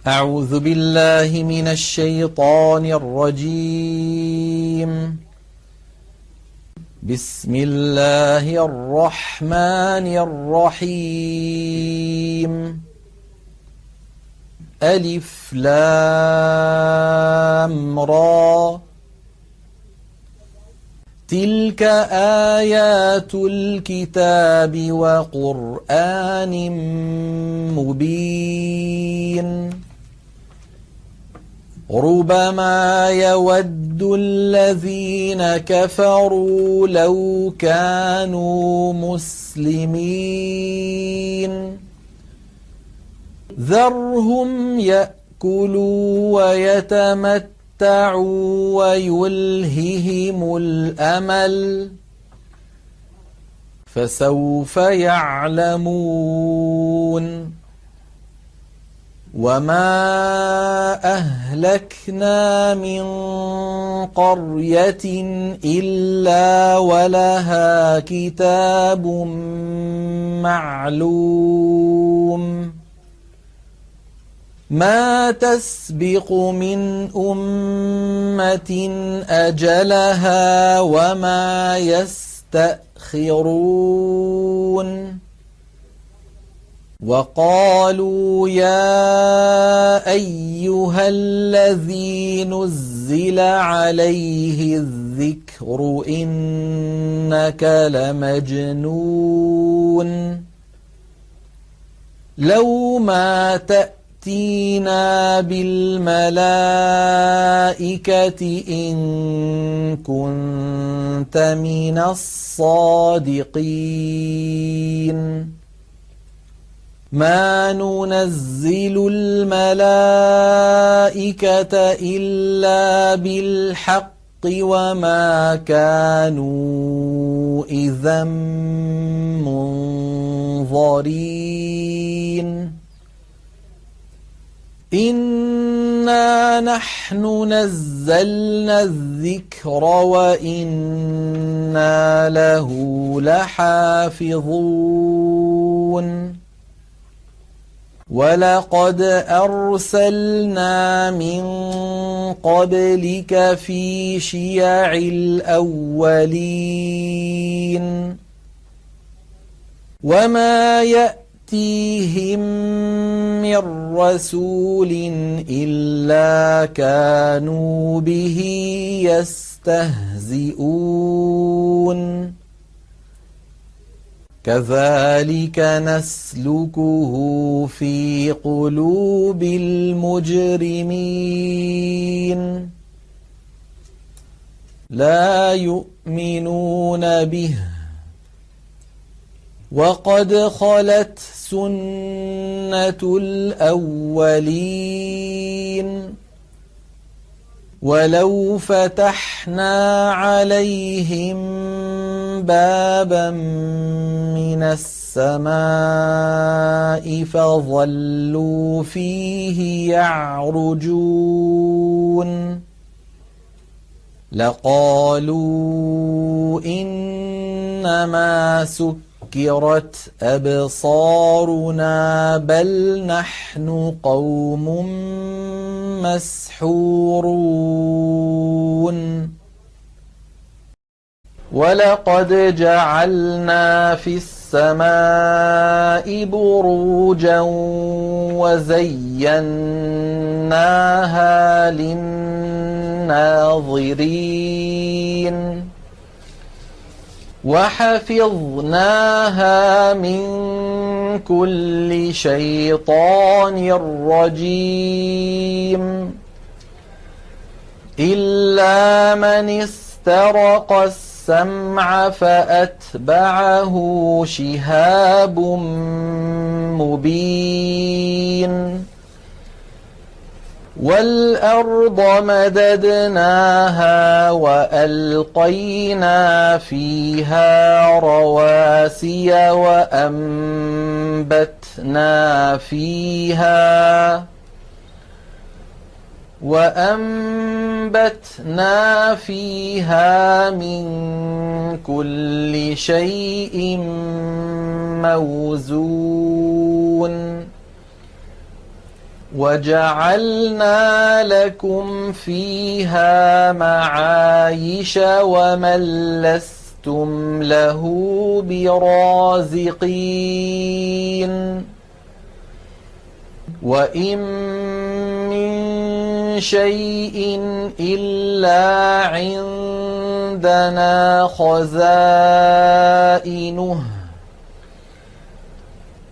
أعوذ بالله من الشيطان الرجيم. بسم الله الرحمن الرحيم. ألف لام را. تلك آيات الكتاب وقرآن مبين. ربما يود الذين كفروا لو كانوا مسلمين. ذرهم يأكلوا ويتمتعوا ويلههم الأمل فسوف يعلمون. وما أهلكنا من قرية إلا ولها كتاب معلوم. ما تسبق من أمة أجلها وما يستأخرون. وقالوا يا أيها الذي نزل عليه الذكر إنك لمجنون. لو ما تأتينا بالملائكة إن كنت من الصادقين. ما ننزل الملائكة إلا بالحق وما كانوا إذا منظرين. إنا نحن نزلنا الذكر وإنا له لحافظون. ولقد أرسلنا من قبلك في شيع الأولين. وما يأتيهم من رسول إلا كانوا به يستهزئون. كذلك نسلكه في قلوب المجرمين. لا يؤمنون به وقد خلت سنة الأولين. ولو فتحنا عليهم بابا من السماء فظلوا فيه يعرجون لقالوا إنما سكرت أبصارنا بل نحن قوم مسحورون. ولقد جعلنا في السماء بروجا وزيناها للناظرين وحفظناها من كل شيطان رجيم إلا من استرق السمع فأتبعه شهاب مبين. والأرض مددناها وألقينا فيها رواسي وأنبتنا فيها من كل شيء موزون وجعلنا لكم فيها معايش ومن لستم له برازقين وإن من شيء إلا عندنا خزائنه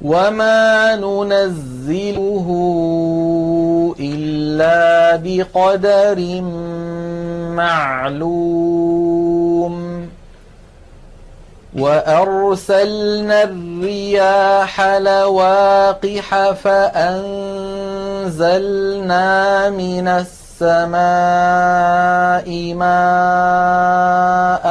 وما ننزله إلا بقدر معلوم وأرسلنا الرياح لواقح فأنزلنا من السماء ماء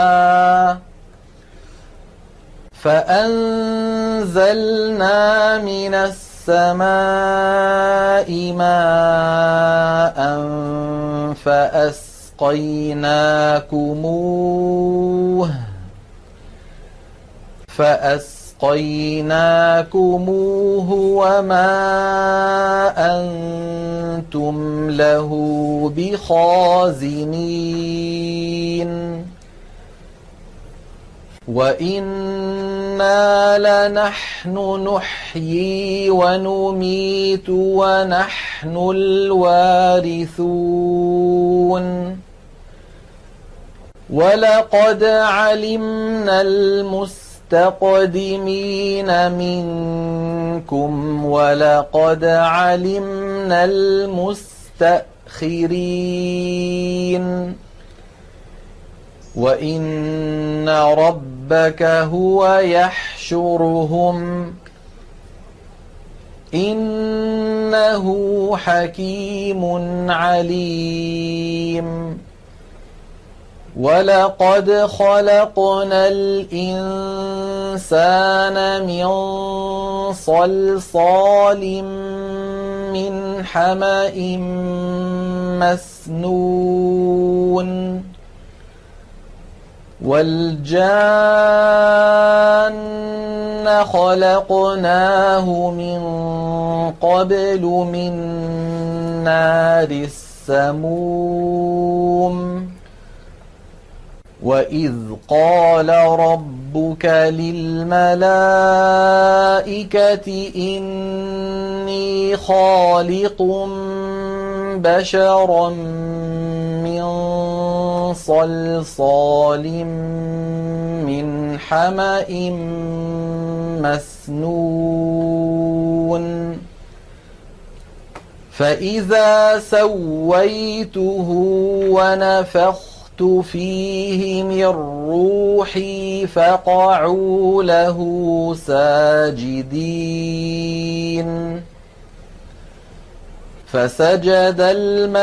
فأسقيناكموه وما أنتم له بخازنين وإنا لنحن نحيي ونميت ونحن الوارثون ولقد علمنا المستقدمين منكم ولقد علمنا المستأخرين وإن ربك هو يحشرهم إنه حكيم عليم ولقد خلقنا الإنسان من صلصال من حمأ مسنون والجان خلقناه من قبل من نار السموم وإذ قال ربك للملائكة إني خالق بشرا من صلصال من حمأ مسنون فإذا سويته ونفخت فيه من روحي فقعوا له ساجدين فسجد الملائكة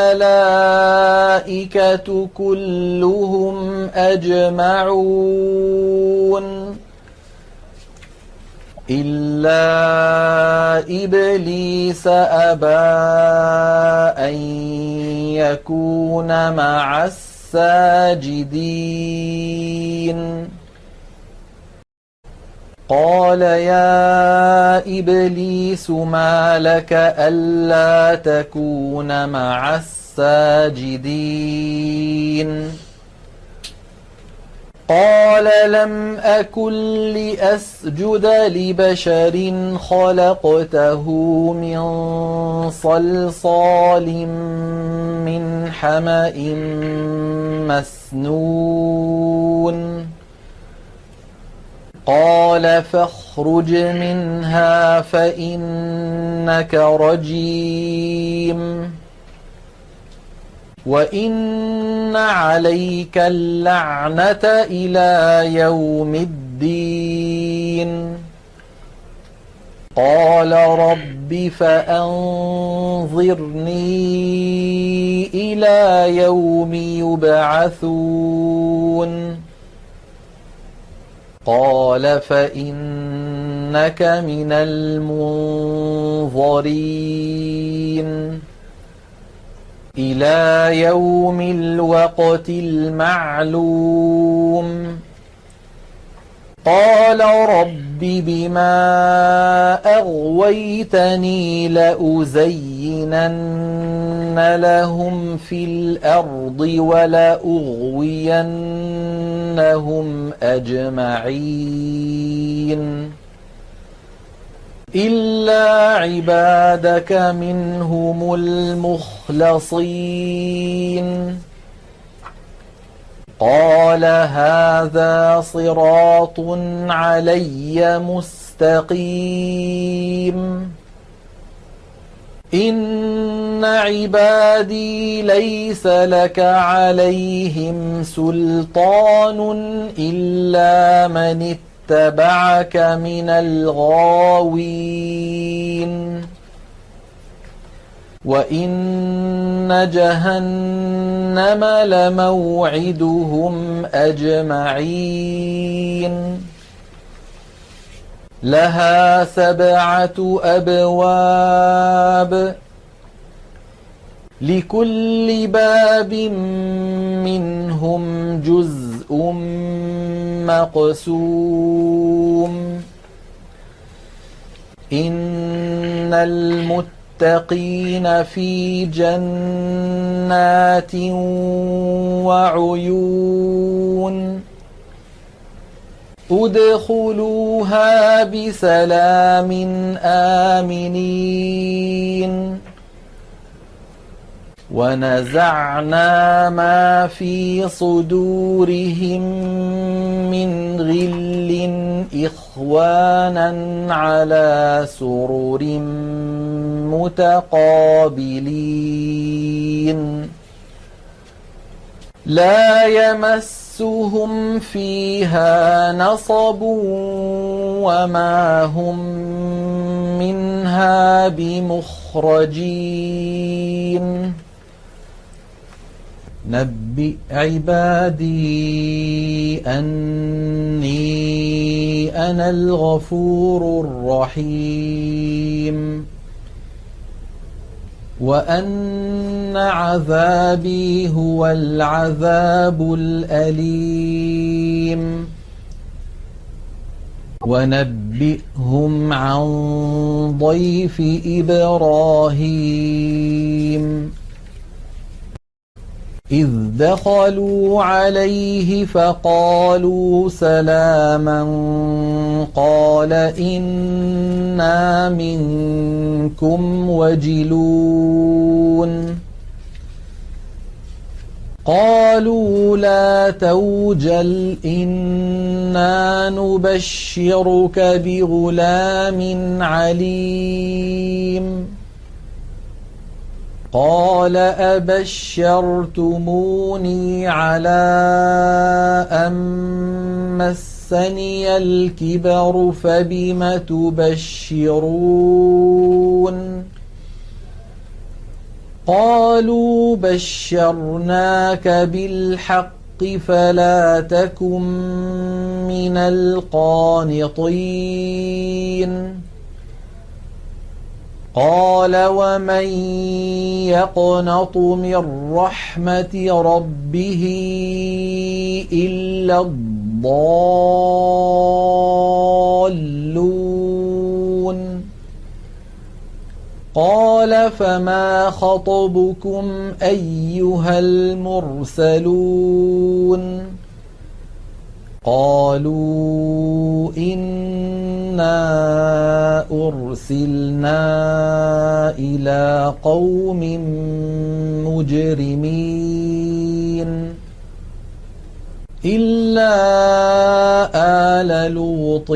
كلهم أجمعون إلا إبليس أبى أن يكون مع الساجدين قال يا إبليس ما لك ألا تكون مع الساجدين قال لم أكن لأسجد لبشر خلقته من صلصال من حمأ مسنون قال فاخرج منها فإنك رجيم وإن عليك اللعنة إلى يوم الدين قال رب فأنظرني إلى يوم يبعثون قال فإنك من المنظرين إلى يوم الوقت المعلوم قال رب بما أغويتني لأزينن لهم في الأرض ولأغوينهم أجمعين إلا عبادك منهم المخلصين قال هذا صراط علي مستقيم إن عبادي ليس لك عليهم سلطان إلا من اتبعك من الغاوين وإن جهنم لموعدهم أجمعين لها 7 أبواب لكل باب منهم جزء مقسوم إن المتقين في جنات وعيون ادخلوها بسلام آمنين ونزعنا ما في صدورهم من غل إخوانا على سرر متقابلين لا يمسهم فيها نصب وما هم منها بمخرجين نبئ عبادي أني أنا الغفور الرحيم وأن عذابي هو العذاب الأليم ونبئهم عن ضيف إبراهيم إذ دخلوا عليه فقالوا سلاما قال إنا منكم وجلون قالوا لا توجل إنا نبشرك بغلام عليم قال أبشرتموني على أن مسني الكبر فبم تبشرون قالوا بشرناك بالحق فلا تكن من القانطين قال ومن يقنط من رحمة ربه إلا الضالون قال فما خطبكم أيها المرسلون قالوا إنا أرسلنا إلى قوم مجرمين إلا آل لوط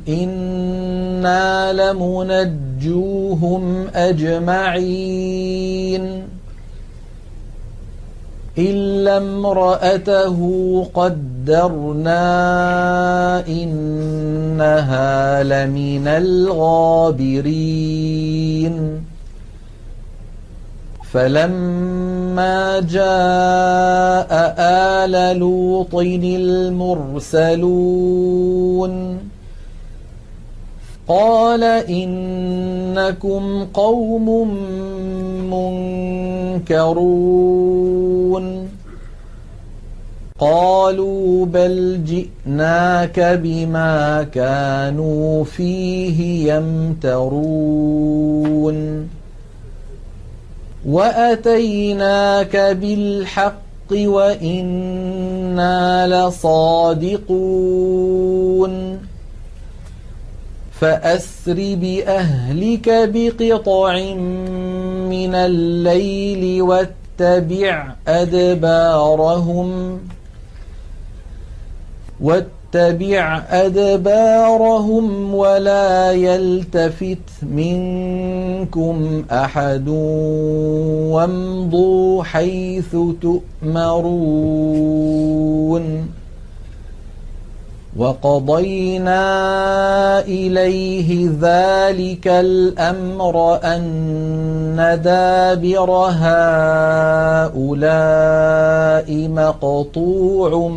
إنا لمنجوهم أجمعين إلا امرأته قدرنا إنها لمن الغابرين فلما جاء آل لوط المرسلون قال إنكم قوم منكرون قالوا بل جئناك بما كانوا فيه يمترون وأتيناك بالحق وإنا لصادقون فأسر بأهلك بقطع من الليل واتبع أدبارهم ولا يلتفت منكم أحد وامضوا حيث تؤمرون وقضينا إليه ذلك الأمر أن دابر هؤلاء مقطوع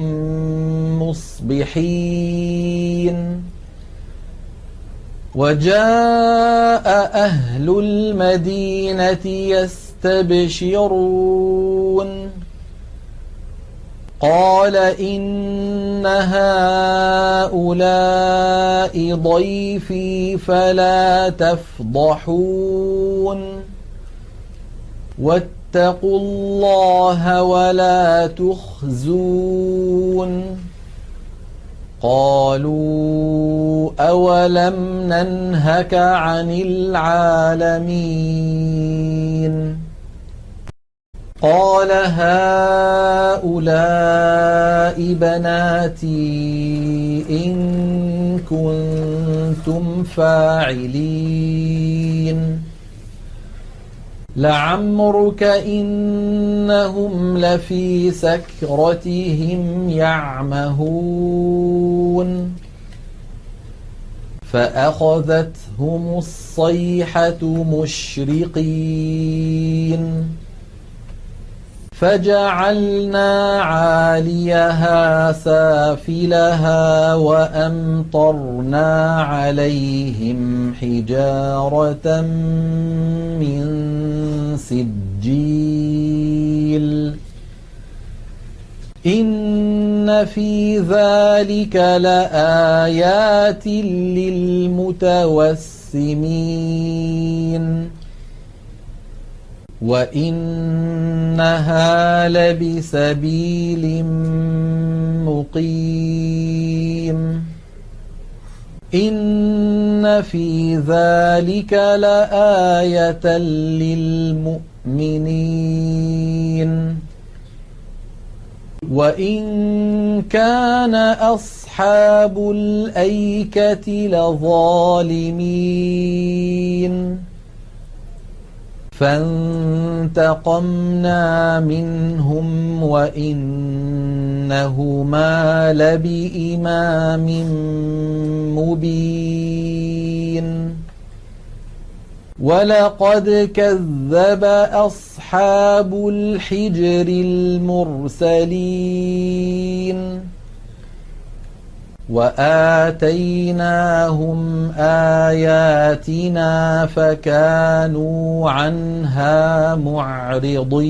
مصبحين وجاء أهل المدينة يستبشرون قال إن هؤلاء ضيفي فلا تفضحون واتقوا الله ولا تخزون قالوا أولم ننهك عن العالمين قال هؤلاء بناتي إن كنتم فاعلين لعمرك إنهم لفي سكرتهم يعمهون فأخذتهم الصيحة مشرقين فجعلنا عاليها سافلها وأمطرنا عليهم حجارة من سجيل إن في ذلك لآيات للمتوسمين وإنها لبسبيل مقيم إن في ذلك لآية للمؤمنين وإن كان أصحاب الأيكة لظالمين فانتقمنا منهم وإنهما لبإمام مبين ولقد كذب أصحاب الحجر المرسلين وآتيناهم آياتنا فكانوا عنها معرضين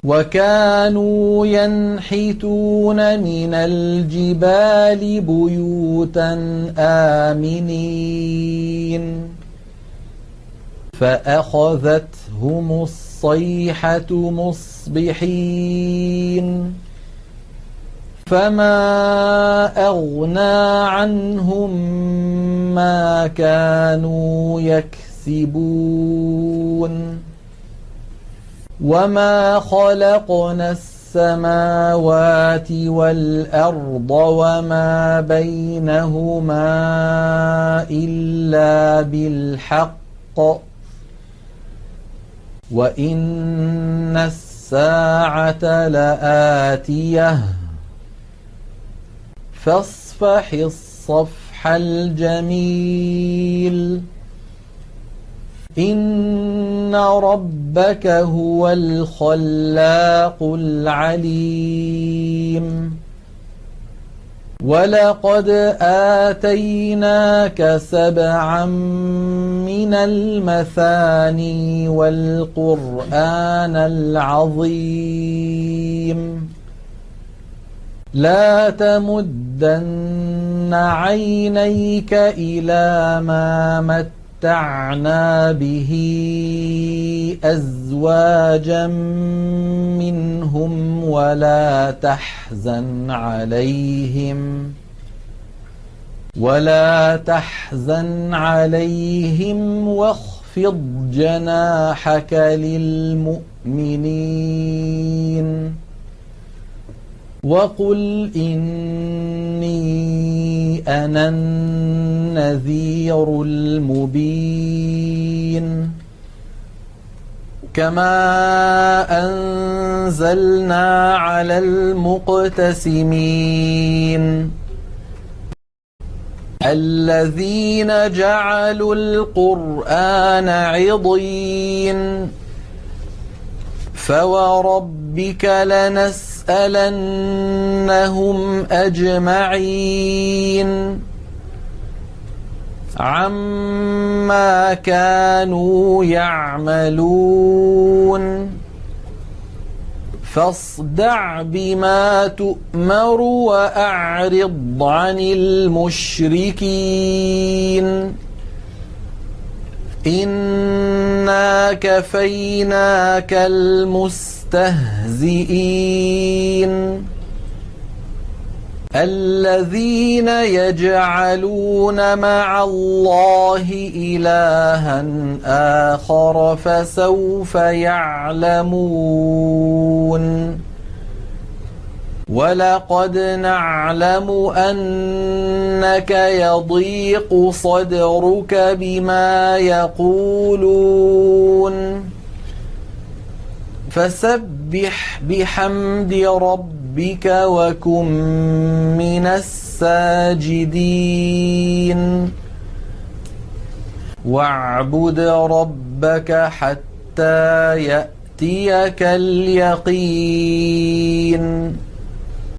وكانوا ينحتون من الجبال بيوتا آمنين فأخذتهم الصيحة مصبحين فما أغنى عنهم ما كانوا يكسبون وما خلقنا السماوات والأرض وما بينهما إلا بالحق وإن الساعة لآتية فاصفح الصفح الجميل إن ربك هو الخلاق العليم ولقد آتيناك 7 من المثاني والقرآن العظيم لا تمدن عينيك إلى ما متعنا به أزواجا منهم ولا تحزن عليهم واخفض جناحك للمؤمنين وقل إني أنا النذير المبين كما أنزلنا على المقتسمين الذين جعلوا القرآن عضين فوربك لنسألنهم أجمعين عما كانوا يعملون فاصدع بما تؤمر وأعرض عن المشركين إنا كفيناك المستهزئين الذين يجعلون مع الله إلها آخر فسوف يعلمون ولقد نعلم أنك يضيق صدرك بما يقولون فسبح بحمد ربك وكن من الساجدين واعبد ربك حتى يأتيك اليقين